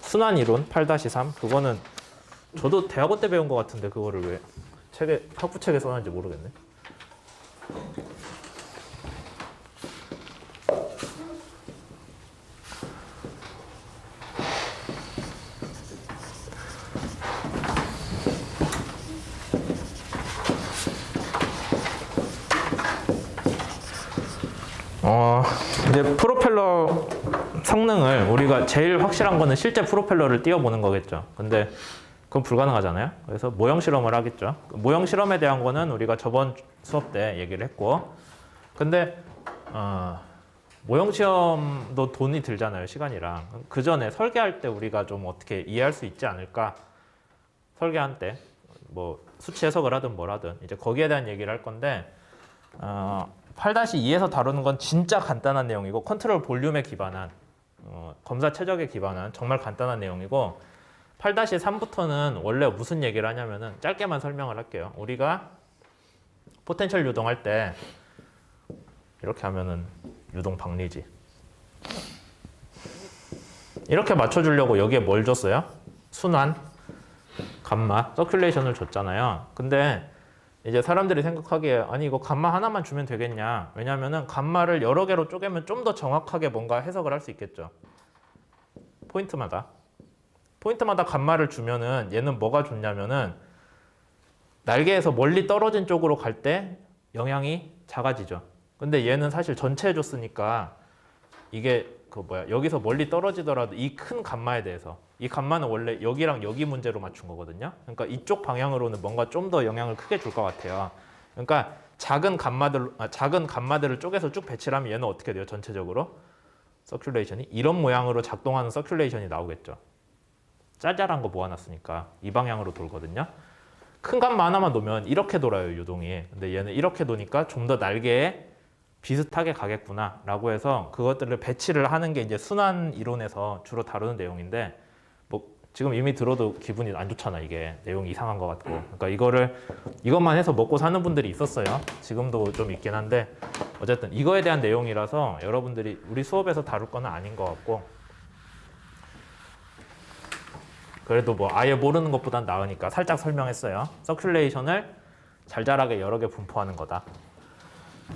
순환 이론 8-3 그거는 저도 대학원 때 배운 것 같은데 그거를 왜 책에 학부 책에 써놨는지 모르겠네. 이제 프로펠러 성능을 우리가 제일 확실한 거는 실제 프로펠러를 띄워보는 거겠죠. 근데 그건 불가능하잖아요. 그래서 모형 실험을 하겠죠. 모형 실험에 대한 거는 우리가 저번 수업 때 얘기를 했고, 근데 모형 시험도 돈이 들잖아요, 시간이랑. 그 전에 설계할 때 우리가 좀 어떻게 이해할 수 있지 않을까? 설계한 때 뭐 수치 해석을 하든 뭘 하든 이제 거기에 대한 얘기를 할 건데, 8-2에서 다루는 건 진짜 간단한 내용이고 컨트롤 볼륨에 기반한 검사 최적에 기반한 정말 간단한 내용이고, 8-3부터는 원래 무슨 얘기를 하냐면은 짧게만 설명을 할게요. 우리가 포텐셜 유동할 때 이렇게 하면은 유동 박리지 이렇게 맞춰주려고 여기에 뭘 줬어요? 순환, 감마, 서큘레이션을 줬잖아요. 근데 이제 사람들이 생각하기에 아니 이거 감마 하나만 주면 되겠냐. 왜냐면은 감마를 여러 개로 쪼개면 좀 더 정확하게 뭔가 해석을 할 수 있겠죠. 포인트마다 감마를 주면은 얘는 뭐가 좋냐면은 날개에서 멀리 떨어진 쪽으로 갈 때 영향이 작아지죠. 근데 얘는 사실 전체에 줬으니까 이게 여기서 멀리 떨어지더라도 이 큰 감마에 대해서, 이 감마는 원래 여기랑 여기 문제로 맞춘 거거든요. 그러니까 이쪽 방향으로는 뭔가 좀 더 영향을 크게 줄 것 같아요. 그러니까 작은 감마들을 쪼개서 쭉 배치를 하면 얘는 어떻게 돼요? 전체적으로 서큘레이션이 이런 모양으로 작동하는 서큘레이션이 나오겠죠. 짜잘한 거 모아놨으니까 이 방향으로 돌거든요. 큰 감마 하나만 놓으면 이렇게 돌아요, 유동이. 근데 얘는 이렇게 도니까 좀 더 날개에 비슷하게 가겠구나 라고 해서 그것들을 배치를 하는 게 이제 순환 이론에서 주로 다루는 내용인데, 뭐 지금 이미 들어도 기분이 안 좋잖아. 이게 내용이 이상한 것 같고. 그러니까 이것만 해서 먹고 사는 분들이 있었어요. 지금도 좀 있긴 한데 어쨌든 이거에 대한 내용이라서 여러분들이 우리 수업에서 다룰 거는 아닌 것 같고, 그래도 뭐 아예 모르는 것보단 나으니까 살짝 설명했어요. 서큘레이션을 잘잘하게 여러 개 분포하는 거다.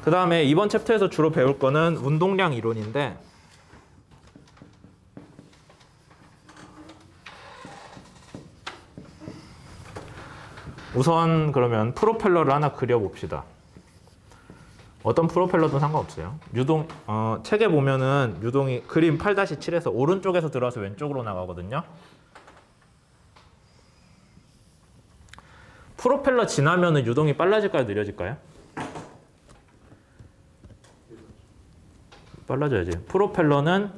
그 다음에 이번 챕터에서 주로 배울 거는 운동량 이론인데, 우선 그러면 프로펠러를 하나 그려봅시다. 어떤 프로펠러든 상관없어요. 책에 보면은 유동이 그림 8-7에서 오른쪽에서 들어와서 왼쪽으로 나가거든요. 프로펠러 지나면은 유동이 빨라질까요? 느려질까요? 빨라져야지. 프로펠러는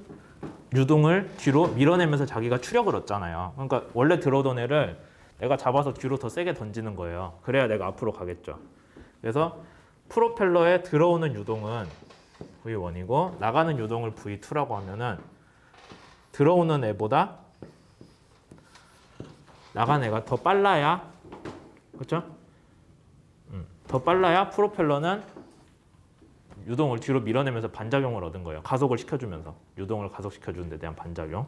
유동을 뒤로 밀어내면서 자기가 추력을 얻잖아요. 그러니까 원래 들어오던 애를 내가 잡아서 뒤로 더 세게 던지는 거예요. 그래야 내가 앞으로 가겠죠. 그래서 프로펠러에 들어오는 유동은 V1이고 나가는 유동을 V2라고 하면은 들어오는 애보다 나간 애가 더 빨라야, 그렇죠? 더 빨라야 프로펠러는 유동을 뒤로 밀어내면서 반작용을 얻은 거예요. 가속을 시켜주면서. 유동을 가속시켜주는 데 대한 반작용.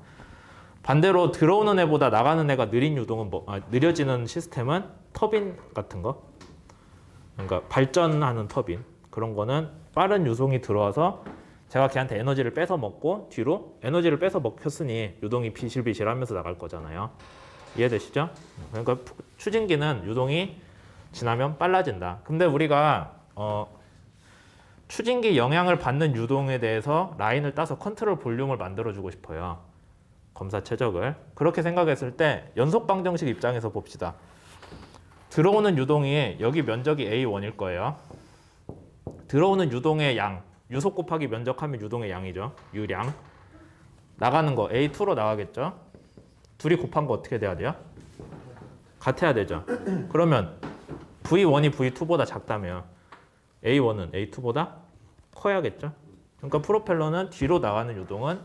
반대로 들어오는 애보다 나가는 애가 느린 유동은 느려지는 시스템은 터빈 같은 거. 그러니까 발전하는 터빈. 그런 거는 빠른 유동이 들어와서 제가 걔한테 에너지를 뺏어 먹고 뒤로 에너지를 뺏어 먹혔으니 유동이 비실비실 하면서 나갈 거잖아요. 이해되시죠? 그러니까 추진기는 유동이 지나면 빨라진다. 근데 우리가 추진기 영향을 받는 유동에 대해서 라인을 따서 컨트롤 볼륨을 만들어주고 싶어요. 검사 최적을. 그렇게 생각했을 때 연속 방정식 입장에서 봅시다. 들어오는 유동이 여기 면적이 A1일 거예요. 들어오는 유동의 양, 유속 곱하기 면적하면 유동의 양이죠. 유량. 나가는 거 A2로 나가겠죠. 둘이 곱한 거 어떻게 돼야 돼요? 같아야 되죠. 그러면 V1이 V2보다 작다면 A1은 A2보다 커야겠죠. 그러니까 프로펠러는 뒤로 나가는 유동은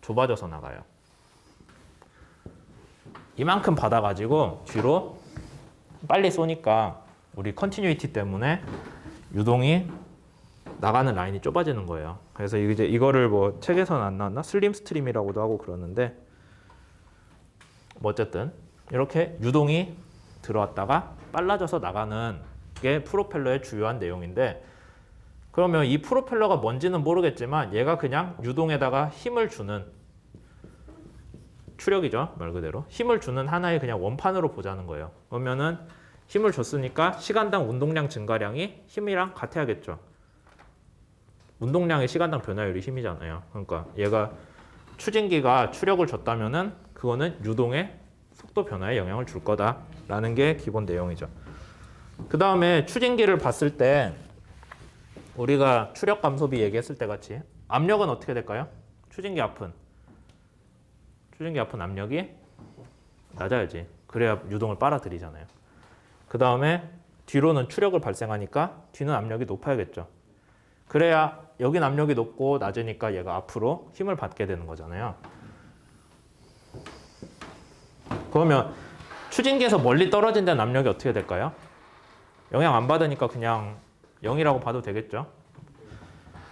좁아져서 나가요. 이만큼 받아가지고 뒤로 빨리 쏘니까 우리 컨티뉴이티 때문에 유동이 나가는 라인이 좁아지는 거예요. 그래서 이제 이거를 뭐 책에서는 안 나왔나? 슬림 스트림이라고도 하고 그러는데 뭐 어쨌든 이렇게 유동이 들어왔다가 빨라져서 나가는 게 프로펠러의 주요한 내용인데 그러면 이 프로펠러가 뭔지는 모르겠지만 얘가 그냥 유동에다가 힘을 주는 추력이죠. 말 그대로. 힘을 주는 하나의 그냥 원판으로 보자는 거예요. 그러면은 힘을 줬으니까 시간당 운동량 증가량이 힘이랑 같아야겠죠. 운동량의 시간당 변화율이 힘이잖아요. 그러니까 얘가 추진기가 추력을 줬다면은 그거는 유동의 속도 변화에 영향을 줄 거다라는 게 기본 내용이죠. 그 다음에 추진기를 봤을 때 우리가 추력 감소비 얘기했을 때 같이 압력은 어떻게 될까요? 추진기 앞은 압력이 낮아야지. 그래야 유동을 빨아들이잖아요. 그 다음에 뒤로는 추력을 발생하니까 뒤는 압력이 높아야겠죠. 그래야 여긴 압력이 높고 낮으니까 얘가 앞으로 힘을 받게 되는 거잖아요. 그러면 추진기에서 멀리 떨어진 데는 압력이 어떻게 될까요? 영향 안 받으니까 그냥 0이라고 봐도 되겠죠.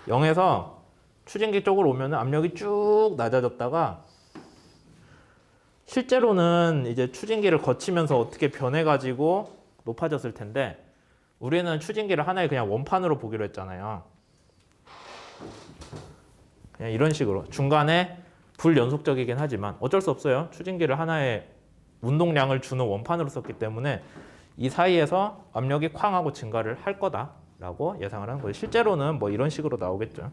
0에서 추진기 쪽으로 오면 압력이 쭉 낮아졌다가 실제로는 이제 추진기를 거치면서 어떻게 변해가지고 높아졌을 텐데 우리는 추진기를 하나의 그냥 원판으로 보기로 했잖아요. 그냥 이런 식으로 중간에 불연속적이긴 하지만 어쩔 수 없어요. 추진기를 하나의 운동량을 주는 원판으로 썼기 때문에 이 사이에서 압력이 쾅 하고 증가를 할 거다라고 예상을 하는 거예요. 실제로는 뭐 이런 식으로 나오겠죠.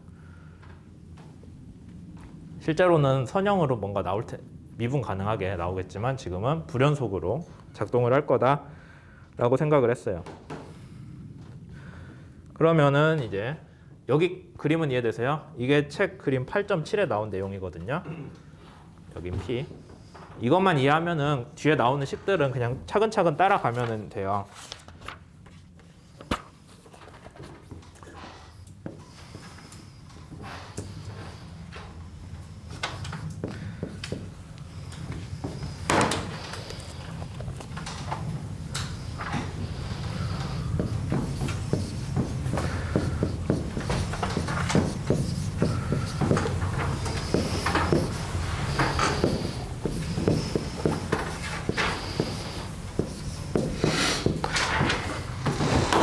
실제로는 선형으로 뭔가 나올 테 미분 가능하게 나오겠지만 지금은 불연속으로 작동을 할 거다라고 생각을 했어요. 그러면은 이제 여기 그림은 이해되세요? 이게 책 그림 8.7에 나온 내용이거든요. 여긴 P. 이것만 이해하면은 뒤에 나오는 식들은 그냥 차근차근 따라가면 돼요.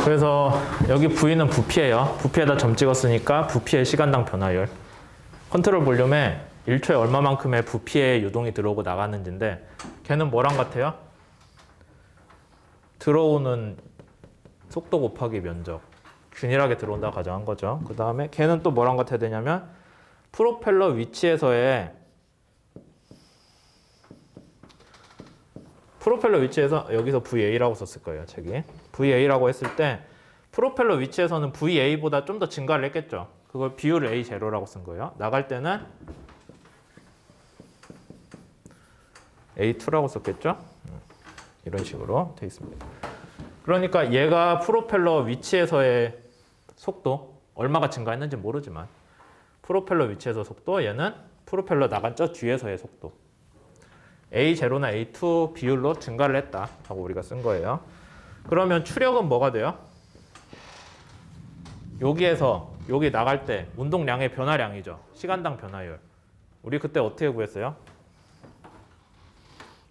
그래서 여기 V는 부피예요. 부피에다 점 찍었으니까 부피의 시간당 변화율. 컨트롤 볼륨에 1초에 얼마만큼의 부피의 유동이 들어오고 나가는지인데 걔는 뭐랑 같아요? 들어오는 속도 곱하기 면적. 균일하게 들어온다 가정한 거죠. 그 다음에 걔는 또 뭐랑 같아야 되냐면 프로펠러 위치에서 여기서 VA라고 썼을 거예요, 책이. VA라고 했을 때 프로펠러 위치에서는 VA보다 좀 더 증가를 했겠죠. 그걸 비율을 A0라고 쓴 거예요. 나갈 때는 A2라고 썼겠죠. 이런 식으로 되어 있습니다. 그러니까 얘가 프로펠러 위치에서의 속도, 얼마가 증가했는지 모르지만 프로펠러 위치에서 속도, 얘는 프로펠러 나간 저 뒤에서의 속도. A0나 A2 비율로 증가를 했다 하고 우리가 쓴 거예요. 그러면 추력은 뭐가 돼요? 여기에서 여기 나갈 때 운동량의 변화량이죠. 시간당 변화율. 우리 그때 어떻게 구했어요?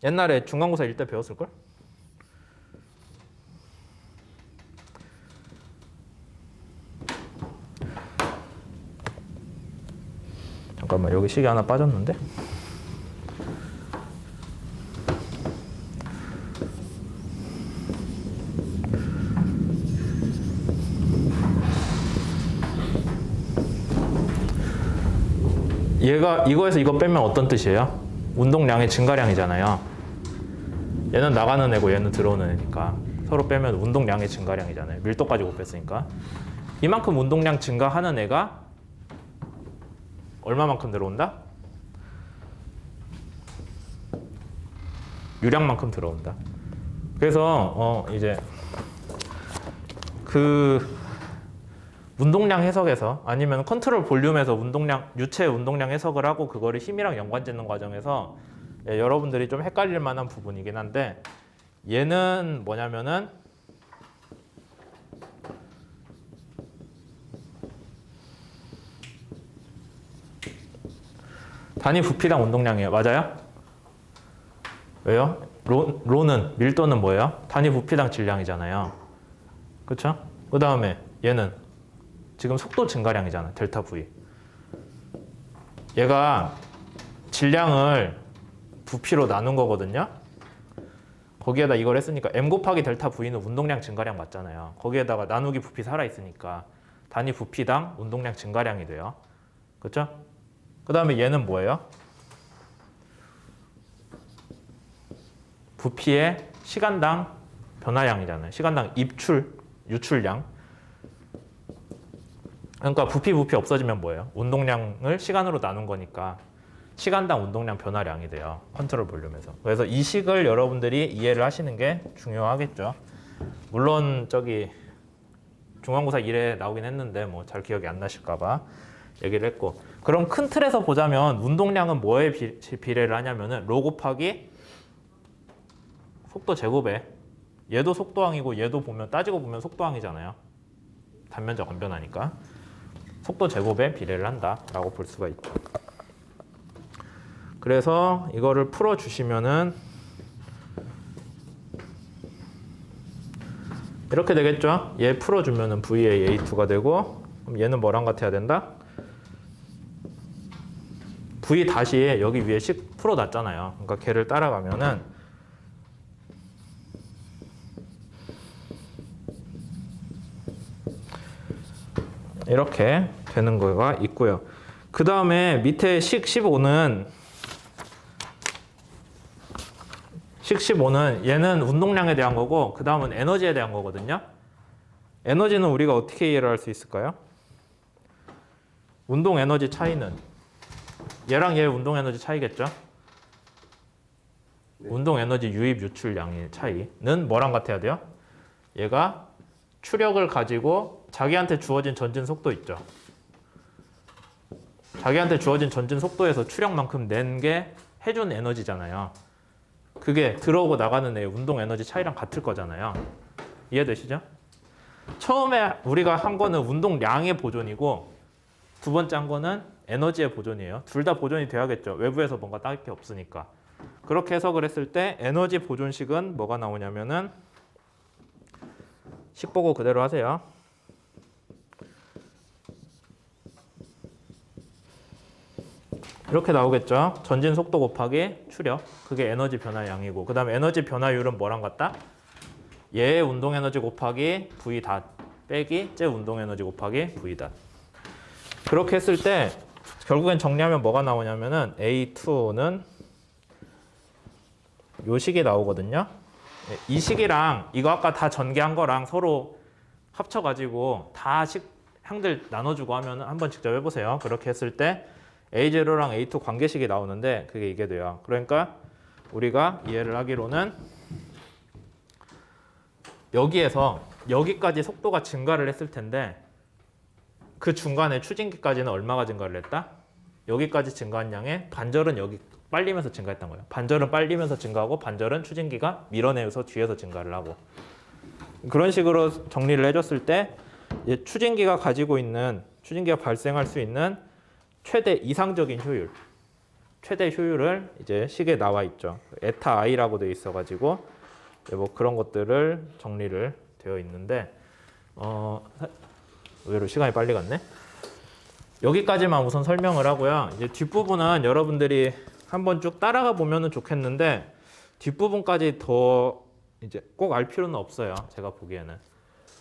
옛날에 중간고사 1때 배웠을걸? 잠깐만, 여기 시계 하나 빠졌는데? 얘가 이거에서 이거 빼면 어떤 뜻이에요? 운동량의 증가량이잖아요. 얘는 나가는 애고 얘는 들어오는 애니까 서로 빼면 운동량의 증가량이잖아요. 밀도까지 곱했으니까. 이만큼 운동량 증가하는 애가 얼마만큼 들어온다? 유량만큼 들어온다. 그래서 이제 그 운동량 해석에서 아니면 컨트롤 볼륨에서 유체 운동량 해석을 하고 그거를 힘이랑 연관짓는 과정에서 여러분들이 좀 헷갈릴 만한 부분이긴 한데 얘는 뭐냐면은 단위 부피당 운동량이에요. 맞아요? 왜요? 는 밀도는 뭐예요? 단위 부피당 질량이잖아요. 그렇죠? 그 다음에 얘는 지금 속도 증가량이잖아. 델타 V. 얘가 질량을 부피로 나눈 거거든요. 거기에다 이걸 했으니까 m 곱하기 델타 V는 운동량 증가량 맞잖아요. 거기에다가 나누기 부피 살아있으니까 단위 부피당 운동량 증가량이 돼요. 그렇죠? 그 다음에 얘는 뭐예요? 부피의 시간당 변화량이잖아요. 시간당 유출량. 그러니까 부피 없어지면 뭐예요? 운동량을 시간으로 나눈 거니까 시간당 운동량 변화량이 돼요. 컨트롤 볼륨에서. 그래서 이 식을 여러분들이 이해를 하시는 게 중요하겠죠. 물론 저기 중간고사 1에 나오긴 했는데 뭐 잘 기억이 안 나실까 봐 얘기를 했고. 그럼 큰 틀에서 보자면 운동량은 뭐에 비례를 하냐면은 로 곱하기 속도 제곱에, 얘도 속도항이고 얘도 보면 따지고 보면 속도항이잖아요. 단면적 안 변하니까. 속도 제곱에 비례를 한다라고 볼 수가 있죠. 그래서 이거를 풀어주시면은 이렇게 되겠죠. 얘 풀어주면은 VA A2가 되고, 그럼 얘는 뭐랑 같아야 된다? V 다시 여기 위에 식 풀어놨잖아요. 그러니까 걔를 따라가면은 이렇게 되는 거가 있고요. 그 다음에 밑에 식 15는 얘는 운동량에 대한 거고, 그 다음은 에너지에 대한 거거든요. 에너지는 우리가 어떻게 이해를 할 수 있을까요? 운동 에너지 차이는 얘랑 얘 운동 에너지 차이겠죠? 네. 운동 에너지 유입 유출량의 차이는 뭐랑 같아야 돼요? 얘가 추력을 가지고 자기한테 주어진 전진 속도 있죠. 자기한테 주어진 전진 속도에서 추력만큼 낸 게 해준 에너지잖아요. 그게 들어오고 나가는 애 운동 에너지 차이랑 같을 거잖아요. 이해되시죠? 처음에 우리가 한 거는 운동량의 보존이고 두 번째 한 거는 에너지의 보존이에요. 둘 다 보존이 돼야겠죠. 외부에서 뭔가 따를 게 없으니까. 그렇게 해석을 했을 때 에너지 보존식은 뭐가 나오냐면은 식 보고 그대로 하세요. 이렇게 나오겠죠. 전진 속도 곱하기 추력. 그게 에너지 변화량이고, 그 다음에 에너지 변화율은 뭐랑 같다? 얘의 운동 에너지 곱하기 V 닷 빼기 쟤 운동 에너지 곱하기 V 닷. 그렇게 했을 때 결국엔 정리하면 뭐가 나오냐면은 A2는 요 식이 나오거든요. 이 식이랑 이거 아까 다 전개한 거랑 서로 합쳐가지고 다 항들 나눠주고 하면은 한번 직접 해보세요. 그렇게 했을 때 A0랑 A2 관계식이 나오는데 그게 이게 돼요. 그러니까 우리가 이해를 하기로는 여기에서 여기까지 속도가 증가를 했을 텐데 그 중간에 추진기까지는 얼마가 증가를 했다? 여기까지 증가한 양의 반절은 여기 빨리면서 증가했던 거예요. 반절은 빨리면서 증가하고 반절은 추진기가 밀어내서 뒤에서 증가를 하고, 그런 식으로 정리를 해줬을 때 추진기가 발생할 수 있는 최대 이상적인 효율, 최대 효율을 이제 식에 나와 있죠. 에타 i라고 되어 있어가지고 뭐 그런 것들을 정리를 되어 있는데 의외로 시간이 빨리 갔네. 여기까지만 우선 설명을 하고요. 이제 뒷부분은 여러분들이 한번 쭉 따라가 보면은 좋겠는데 뒷부분까지 더 이제 꼭 알 필요는 없어요. 제가 보기에는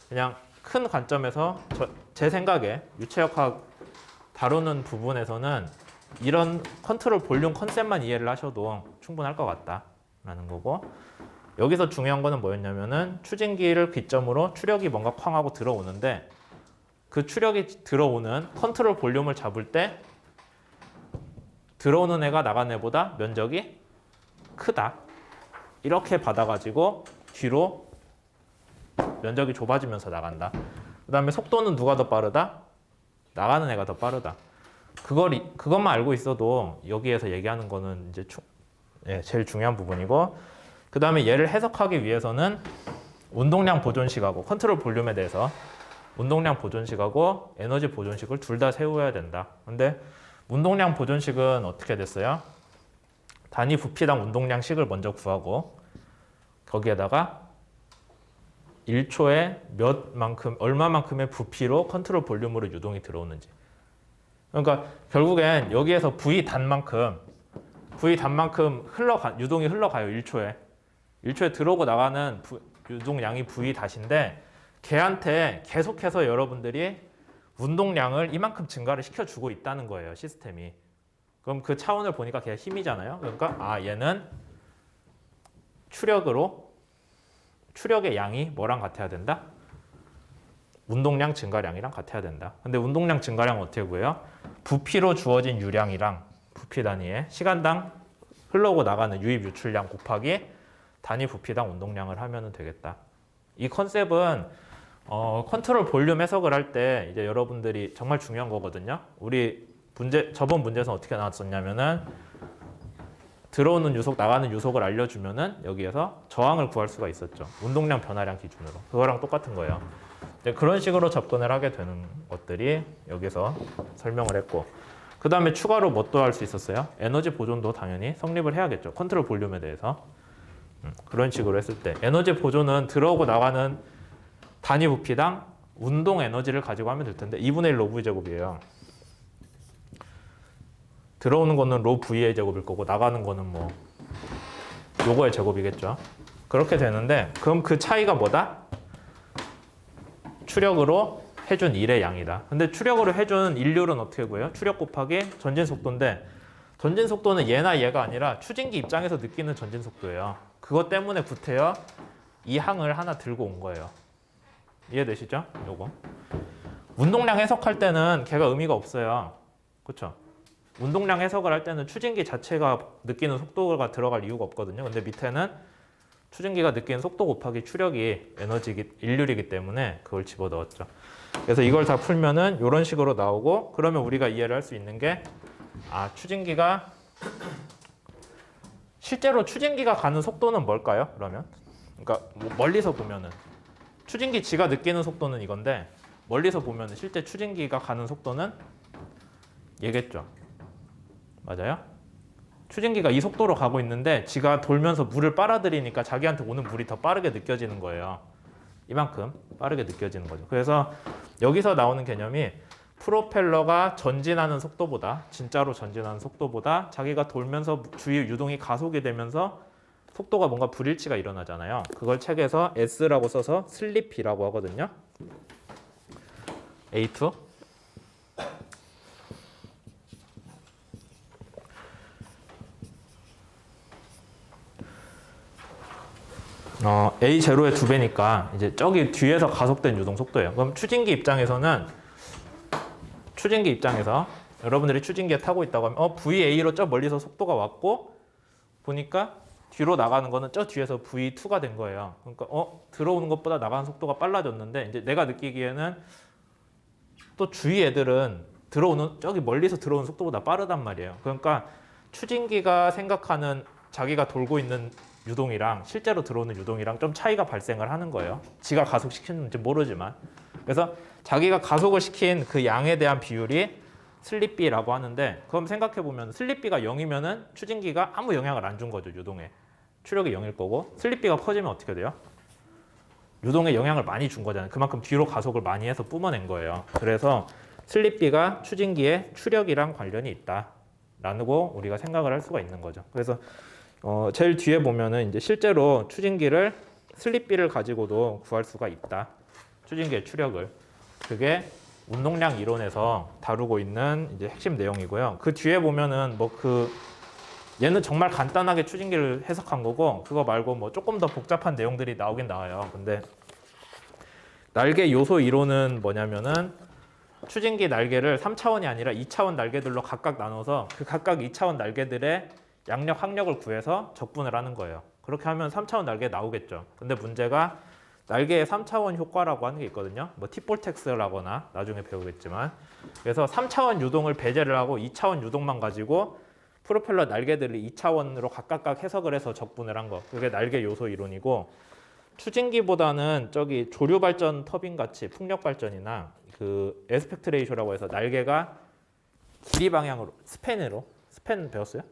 그냥 큰 관점에서 제 생각에 유체역학 다루는 부분에서는 이런 컨트롤 볼륨 컨셉만 이해를 하셔도 충분할 것 같다라는 거고, 여기서 중요한 거는 뭐였냐면은 추진기를 기점으로 추력이 뭔가 쾅 하고 들어오는데 그 추력이 들어오는 컨트롤 볼륨을 잡을 때 들어오는 애가 나가는 애보다 면적이 크다. 이렇게 받아가지고 뒤로 면적이 좁아지면서 나간다. 그 다음에 속도는 누가 더 빠르다? 나가는 애가 더 빠르다. 그것만 알고 있어도 여기에서 얘기하는 거는 이제 제일 중요한 부분이고, 그 다음에 얘를 해석하기 위해서는 운동량 보존식하고 컨트롤 볼륨에 대해서 운동량 보존식하고 에너지 보존식을 둘 다 세워야 된다. 근데 운동량 보존식은 어떻게 됐어요? 단위 부피당 운동량식을 먼저 구하고 거기에다가 1초에 얼마만큼의 부피로 컨트롤 볼륨으로 유동이 들어오는지. 그러니까 결국엔 여기에서 V 단만큼 유동이 흘러가요. 1초에. 1초에 들어오고 나가는 유동량이 V 다시인데 걔한테 계속해서 여러분들이 운동량을 이만큼 증가를 시켜주고 있다는 거예요. 시스템이. 그럼 그 차원을 보니까 걔가 힘이잖아요. 그러니까 얘는 추력의 양이 뭐랑 같아야 된다? 운동량 증가량이랑 같아야 된다. 근데 운동량 증가량 어떻게 구해요? 부피로 주어진 유량이랑 부피 단위에 시간당 흘러오고 나가는 유입 유출량 곱하기 단위 부피당 운동량을 하면 되겠다. 이 컨셉은 컨트롤 볼륨 해석을 할 때 이제 여러분들이 정말 중요한 거거든요. 우리 저번 문제에서 어떻게 나왔었냐면은 들어오는 유속, 나가는 유속을 알려주면은 여기에서 저항을 구할 수가 있었죠. 운동량 변화량 기준으로. 그거랑 똑같은 거예요. 그런 식으로 접근을 하게 되는 것들이 여기서 설명을 했고, 그 다음에 추가로 뭐 또 할 수 있었어요? 에너지 보존도 당연히 성립을 해야겠죠. 컨트롤 볼륨에 대해서. 그런 식으로 했을 때 에너지 보존은 들어오고 나가는 단위 부피당 운동 에너지를 가지고 하면 될 텐데 2분의 1 로v 제곱이에요. 들어오는 거는 로 V의 제곱일 거고 나가는 거는 뭐 요거의 제곱이겠죠. 그렇게 되는데 그럼 그 차이가 뭐다? 추력으로 해준 일의 양이다. 근데 추력으로 해준 인률은 어떻게 구해요? 추력 곱하기 전진 속도인데 전진 속도는 얘나 얘가 아니라 추진기 입장에서 느끼는 전진 속도예요. 그것 때문에 구태여 이 항을 하나 들고 온 거예요. 이해되시죠? 요거. 운동량 해석할 때는 걔가 의미가 없어요. 그렇죠? 운동량 해석을 할 때는 추진기 자체가 느끼는 속도가 들어갈 이유가 없거든요. 근데 밑에는 추진기가 느끼는 속도 곱하기 추력이 인률이기 때문에 그걸 집어넣었죠. 그래서 이걸 다 풀면은 이런 식으로 나오고, 그러면 우리가 이해를 할 수 있는 게 추진기가 실제로 추진기가 가는 속도는 뭘까요? 그러면 그러니까 멀리서 보면은 추진기 지가 느끼는 속도는 이건데 멀리서 보면은 실제 추진기가 가는 속도는 얘겠죠. 맞아요? 추진기가 이 속도로 가고 있는데 지가 돌면서 물을 빨아들이니까 자기한테 오는 물이 더 빠르게 느껴지는 거예요. 이만큼 빠르게 느껴지는 거죠. 그래서 여기서 나오는 개념이 프로펠러가 전진하는 속도보다, 진짜로 전진하는 속도보다 자기가 돌면서 주위 유동이 가속이 되면서 속도가 뭔가 불일치가 일어나잖아요. 그걸 책에서 S라고 써서 슬리피라고 하거든요. A2. A0의 2배니까 이제 저기 뒤에서 가속된 유동 속도예요. 그럼 추진기 입장에서 여러분들이 추진기에 타고 있다고 하면 VA로 저 멀리서 속도가 왔고 보니까 뒤로 나가는 거는 저 뒤에서 V2가 된 거예요. 그러니까 들어오는 것보다 나가는 속도가 빨라졌는데 이제 내가 느끼기에는 또 주위 애들은 저기 멀리서 들어오는 속도보다 빠르단 말이에요. 그러니까 추진기가 생각하는 자기가 돌고 있는 유동이랑 실제로 들어오는 유동이랑 좀 차이가 발생을 하는 거예요. 지가 가속시키는지 모르지만. 그래서 자기가 가속을 시킨 그 양에 대한 비율이 슬립비라고 하는데, 그럼 생각해보면 슬립비가 0이면은 추진기가 아무 영향을 안 준 거죠. 유동에. 추력이 0일 거고, 슬립비가 커지면 어떻게 돼요? 유동에 영향을 많이 준 거잖아요. 그만큼 뒤로 가속을 많이 해서 뿜어낸 거예요. 그래서 슬립비가 추진기의 추력이랑 관련이 있다라고 우리가 생각을 할 수가 있는 거죠. 그래서 제일 뒤에 보면은 이제 실제로 추진기를 슬립비를 가지고도 구할 수가 있다. 추진기의 추력을. 그게 운동량 이론에서 다루고 있는 이제 핵심 내용이고요. 그 뒤에 보면은 얘는 정말 간단하게 추진기를 해석한 거고, 그거 말고 뭐 조금 더 복잡한 내용들이 나오긴 나와요. 근데 날개 요소 이론은 뭐냐면은 추진기 날개를 3차원이 아니라 2차원 날개들로 각각 나눠서 그 각각 2차원 날개들의 양력, 항력을 구해서 적분을 하는 거예요. 그렇게 하면 3차원 날개 나오겠죠. 근데 문제가 날개의 3차원 효과라고 하는 게 있거든요. 뭐 티볼텍스라거나 나중에 배우겠지만. 그래서 3차원 유동을 배제를 하고 2차원 유동만 가지고 프로펠러 날개들을 2차원으로 각각 해석을 해서 적분을 한 거. 그게 날개 요소 이론이고, 추진기보다는 저기 조류 발전 터빈 같이 풍력 발전이나 그 에스펙트 레이쇼라고 해서 날개가 길이 방향으로 스팬 배웠어요?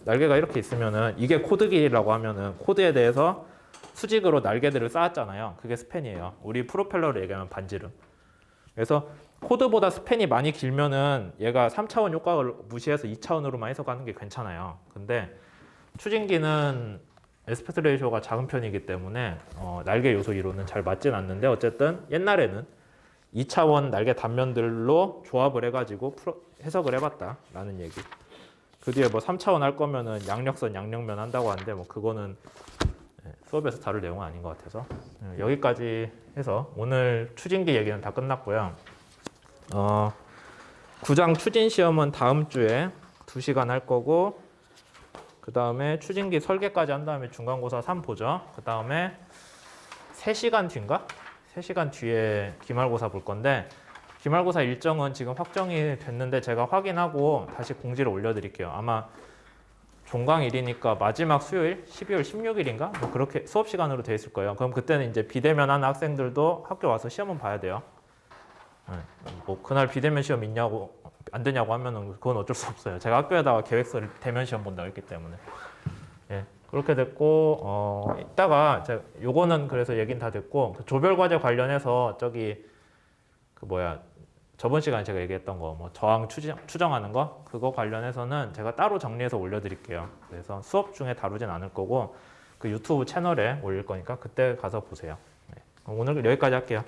날개가 이렇게 있으면은 이게 코드 길이라고 하면은 코드에 대해서 수직으로 날개들을 쌓았잖아요. 그게 스팬이에요. 우리 프로펠러로 얘기하면 반지름. 그래서 코드보다 스팬이 많이 길면은 얘가 3차원 효과를 무시해서 2차원으로만 해석하는 게 괜찮아요. 근데 추진기는 에스펙트 레이쇼가 작은 편이기 때문에 날개 요소 이론은 잘 맞진 않는데 어쨌든 옛날에는 2차원 날개 단면들로 조합을 해가지고 해석을 해봤다라는 얘기. 그 뒤에 뭐 3차원 할 거면은 양력선, 양력면 한다고 하는데 뭐 그거는 수업에서 다룰 내용은 아닌 것 같아서 여기까지 해서 오늘 추진기 얘기는 다 끝났고요. 9장 추진 시험은 다음 주에 2시간 할 거고 그 다음에 추진기 설계까지 한 다음에 중간고사 3 보죠. 그 다음에 3시간 뒤인가? 3시간 뒤에 기말고사 볼 건데 기말고사 일정은 지금 확정이 됐는데 제가 확인하고 다시 공지를 올려드릴게요. 아마 종강일이니까 마지막 수요일 12월 16일인가? 뭐 그렇게 수업 시간으로 돼 있을 거예요. 그럼 그때는 이제 비대면 하는 학생들도 학교 와서 시험은 봐야 돼요. 뭐 그날 비대면 시험 있냐고 안 되냐고 하면은 그건 어쩔 수 없어요. 제가 학교에다가 계획서를 대면 시험 본다고 했기 때문에. 예, 그렇게 됐고 이따가 제가 요거는 그래서 얘기는 다 됐고 그 조별 과제 관련해서 저기 그 뭐야 저번 시간에 제가 얘기했던 거 뭐 저항 추정하는 거 그거 관련해서는 제가 따로 정리해서 올려드릴게요. 그래서 수업 중에 다루진 않을 거고 그 유튜브 채널에 올릴 거니까 그때 가서 보세요. 네. 오늘 여기까지 할게요.